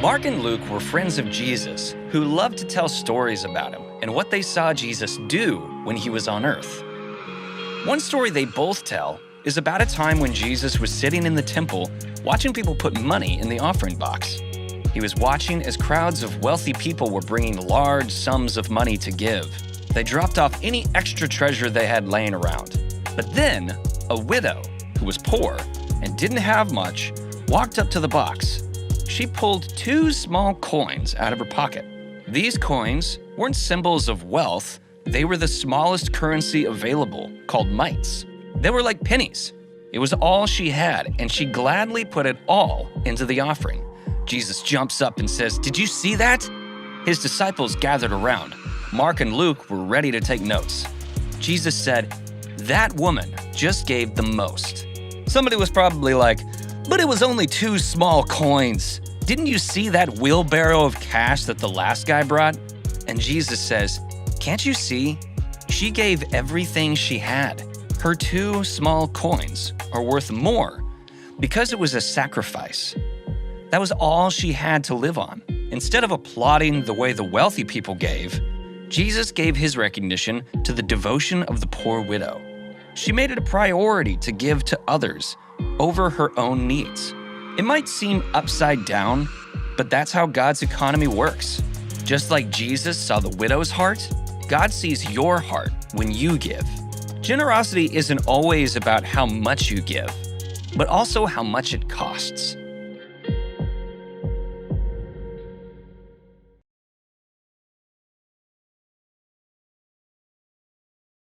Mark and Luke were friends of Jesus who loved to tell stories about him and what they saw Jesus do when he was on earth. One story they both tell is about a time when Jesus was sitting in the temple watching people put money in the offering box. He was watching as crowds of wealthy people were bringing large sums of money to give. They dropped off any extra treasure they had laying around. But then, a widow, who was poor and didn't have much, walked up to the box. She pulled 2 small coins out of her pocket. These coins weren't symbols of wealth. They were the smallest currency available, called mites. They were like pennies. It was all she had, and she gladly put it all into the offering. Jesus jumps up and says, "Did you see that?" His disciples gathered around. Mark and Luke were ready to take notes. Jesus said, "That woman just gave the most." Somebody was probably like, "But it was only 2 small coins. Didn't you see that wheelbarrow of cash that the last guy brought?" And Jesus says, "Can't you see? She gave everything she had. Her 2 small coins are worth more because it was a sacrifice. That was all she had to live on." Instead of applauding the way the wealthy people gave, Jesus gave his recognition to the devotion of the poor widow. She made it a priority to give to others over her own needs. It might seem upside down, but that's how God's economy works. Just like Jesus saw the widow's heart, God sees your heart when you give. Generosity isn't always about how much you give, but also how much it costs.